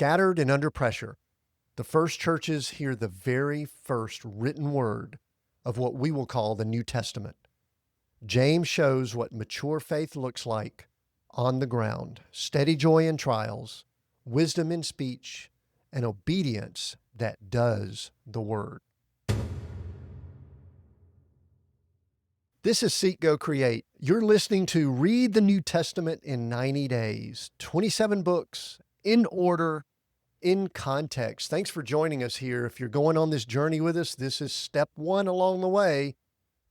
scattered and under pressure. The first churches hear the very first written word of what we will call the New Testament. James shows what mature faith looks like on the ground: steady joy in trials, wisdom in speech, and obedience that does the word. This is Seek, Go, Create. You're listening to Read the New Testament in 90 Days, 27 books in order, in context. Thanks for joining us here. If you're going on this journey with us, this is step one along the way,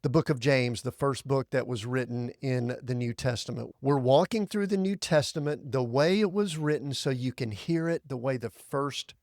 the book of James, the first book that was written in the New Testament. We're walking through the New Testament the way it was written so you can hear it the way the first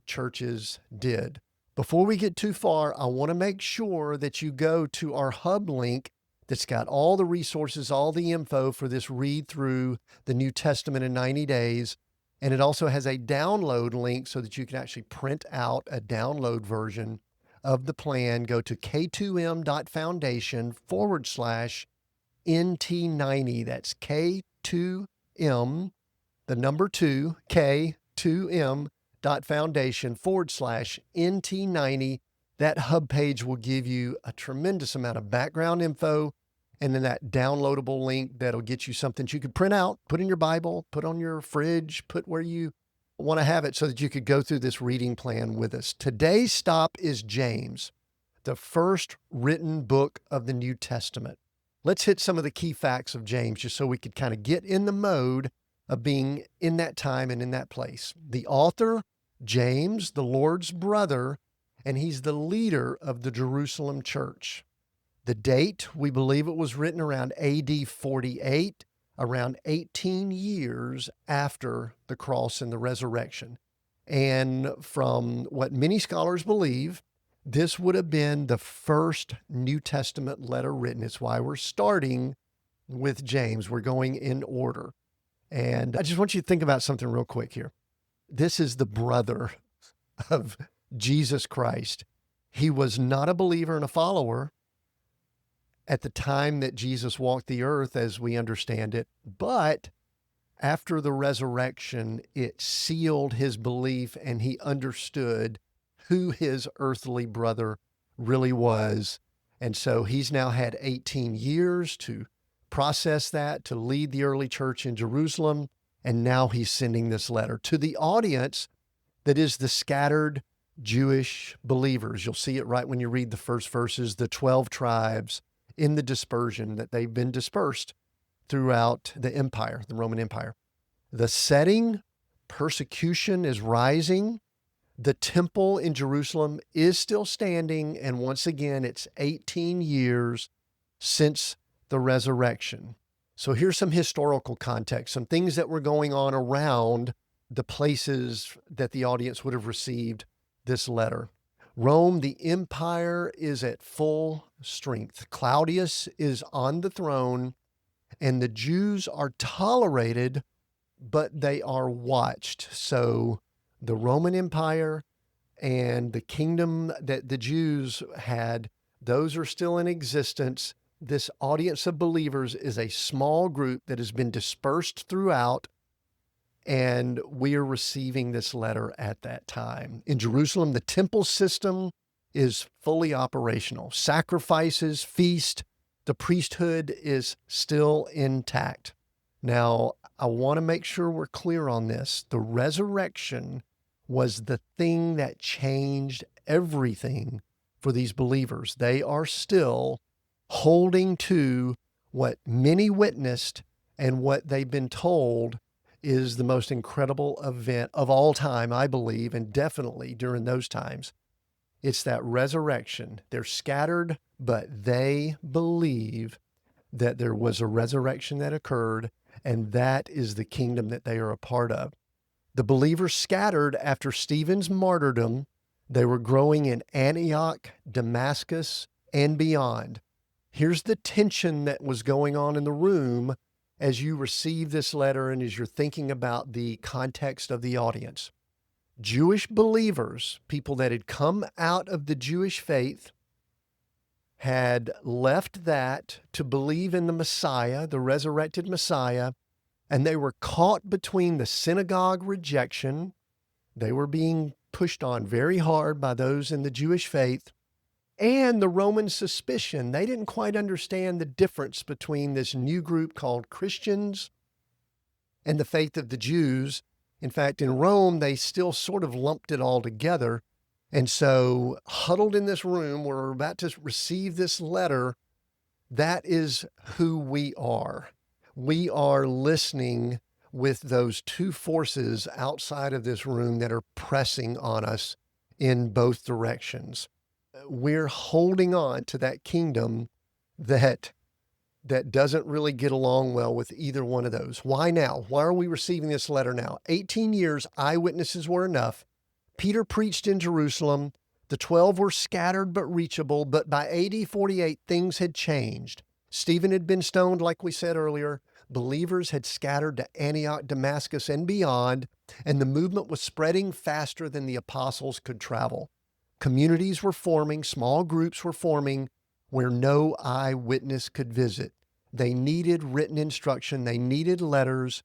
churches did. Before we get too far, I want to make sure that you go to our hub link that's got all the resources, all the info for this read through the New Testament in 90 days. And it also has a download link so that you can actually print out a download version of the plan. Go to k2m.foundation/NT90. That's K2M, the number 2, K2M.foundation/NT90. That hub page will give you a tremendous amount of background info, and then that downloadable link that'll get you something that you could print out, put in your Bible, put on your fridge, put where you want to have it so that you could go through this reading plan with us. Today's stop is James, the first written book of the New Testament. Let's hit some of the key facts of James just so we could kind of get in the mode of being in that time and in that place. The author, James, the Lord's brother, and he's the leader of the Jerusalem church. The date, we believe it was written around AD 48, around 18 years after the cross and the resurrection. And from what many scholars believe, this would have been the first New Testament letter written. It's why we're starting with James. We're going in order. And I just want you to think about something real quick here. This is the brother of Jesus Christ. He was not a believer and a follower at the time that Jesus walked the earth as we understand it, but after the resurrection, it sealed his belief and he understood who his earthly brother really was. And so he's now had 18 years to process that, to lead the early church in Jerusalem, and now he's sending this letter to the audience that is the scattered Jewish believers. You'll see it right when you read the first verses, the 12 tribes in the dispersion, that they've been dispersed throughout the empire, the Roman Empire. The setting, persecution is rising. The temple in Jerusalem is still standing. And once again, it's 18 years since the resurrection. So here's some historical context, some things that were going on around the places that the audience would have received this letter. Rome, the empire, is at full strength. Claudius is on the throne, and the Jews are tolerated, but they are watched. So the Roman Empire and the kingdom that the Jews had, those are still in existence. This audience of believers is a small group that has been dispersed throughout, and we are receiving this letter at that time. In Jerusalem, the temple system is fully operational. Sacrifices, feast, the priesthood is still intact. Now, I want to make sure we're clear on this. The resurrection was the thing that changed everything for these believers. They are still holding to what many witnessed and what they've been told is the most incredible event of all time, I believe, and definitely during those times. It's that resurrection. They're scattered, but they believe that there was a resurrection that occurred, and that is the kingdom that they are a part of. The believers scattered after Stephen's martyrdom. They were growing in Antioch, Damascus, and beyond. Here's the tension that was going on in the room as you receive this letter and as you're thinking about the context of the audience. Jewish believers, people that had come out of the Jewish faith, had left that to believe in the Messiah, the resurrected Messiah, and they were caught between the synagogue rejection They were being pushed on very hard by those in the Jewish faith and the Roman suspicion. They didn't quite understand the difference between this new group called Christians and the faith of the Jews. In fact, in Rome, they still sort of lumped it all together. And so, huddled in this room, we're about to receive this letter. That is who we are. We are listening with those two forces outside of this room that are pressing on us in both directions. We're holding on to that kingdom that doesn't really get along well with either one of those. Why now? Why are we receiving this letter now? 18 years, eyewitnesses were enough. Peter preached in Jerusalem. The 12 were scattered but reachable, but by AD 48, things had changed. Stephen had been stoned, like we said earlier. Believers had scattered to Antioch, Damascus, and beyond, and the movement was spreading faster than the apostles could travel. Communities were forming, small groups were forming, where no eyewitness could visit. They needed written instruction. They needed letters.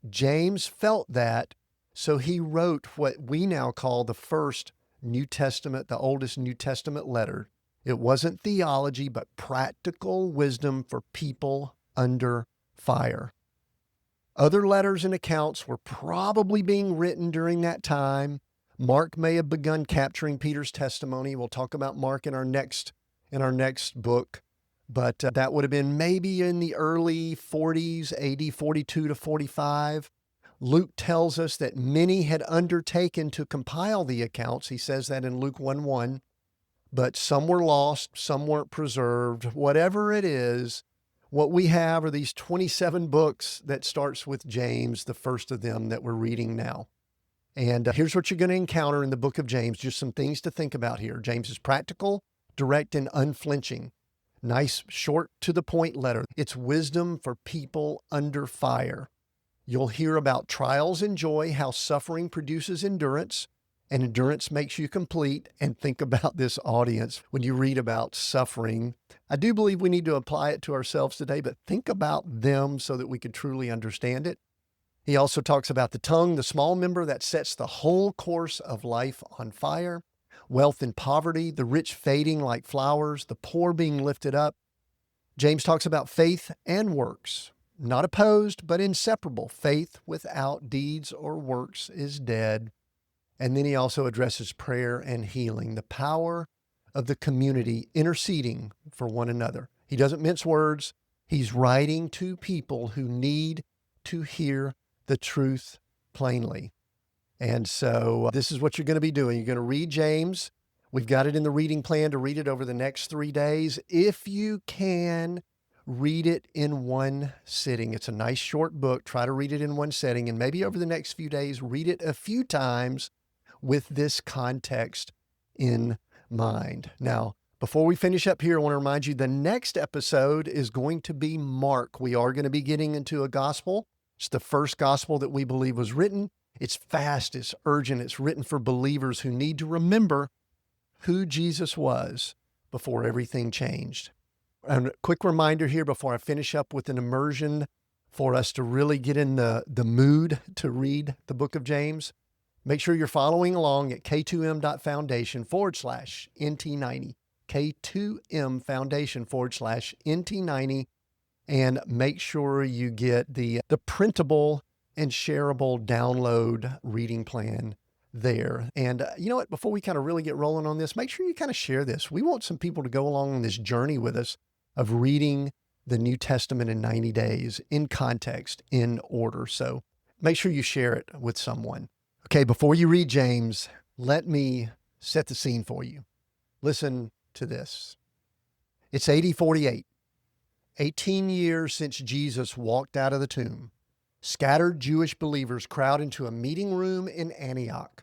James felt that, so he wrote what we now call the first New Testament, the oldest New Testament letter. It wasn't theology, but practical wisdom for people under fire. Other letters and accounts were probably being written during that time. Mark may have begun capturing Peter's testimony. We'll talk about Mark in our next book, but that would have been maybe in the early 40s, AD 42 to 45. Luke tells us that many had undertaken to compile the accounts. He says that in Luke 1:1, but some were lost, some weren't preserved. Whatever it is, what we have are these 27 books that starts with James, the first of them that we're reading now. And here's what you're going to encounter in the book of James, just some things to think about here. James is practical, direct, and unflinching. Nice, short, to the point letter. It's wisdom for people under fire. You'll hear about trials and joy, how suffering produces endurance, and endurance makes you complete. And think about this audience when you read about suffering. I do believe we need to apply it to ourselves today, but think about them so that we can truly understand it. He also talks about the tongue, the small member that sets the whole course of life on fire, wealth and poverty, the rich fading like flowers, the poor being lifted up. James talks about faith and works, not opposed, but inseparable. Faith without deeds or works is dead. And then he also addresses prayer and healing, the power of the community interceding for one another. He doesn't mince words. He's writing to people who need to hear the truth plainly. And so this is what you're going to be doing. You're going to read James. We've got it in the reading plan to read it over the next 3 days. If you can, read it in one sitting. It's a nice short book. Try to read it in one sitting, and maybe over the next few days, read it a few times with this context in mind. Now, before we finish up here, I want to remind you the next episode is going to be Mark. We are going to be getting into a gospel. It's the first gospel that we believe was written. It's fast, it's urgent, it's written for believers who need to remember who Jesus was before everything changed. And a quick reminder here before I finish up with an immersion for us to really get in the mood to read the book of James. Make sure you're following along at k2m.foundation/NT90, k2mfoundation/NT90, and make sure you get the printable and shareable download reading plan there. And you know what, before we kind of really get rolling on this, make sure you kind of share this. We want some people to go along on this journey with us of reading the New Testament in 90 days in context, in order. So make sure you share it with someone. Okay, before you read James, let me set the scene for you. Listen to this. It's AD 48, 18 years since Jesus walked out of the tomb. Scattered Jewish believers crowd into a meeting room in Antioch.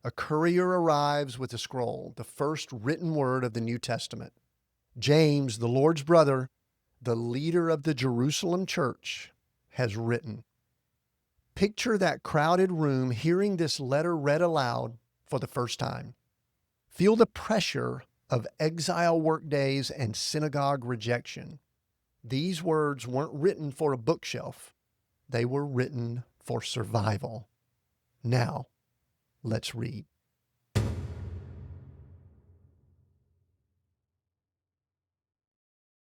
A courier arrives with a scroll, the first written word of the New Testament. James, the Lord's brother, the leader of the Jerusalem church, has written. Picture that crowded room hearing this letter read aloud for the first time. Feel the pressure of exile workdays and synagogue rejection. These words weren't written for a bookshelf. They were written for survival. Now, Let's read.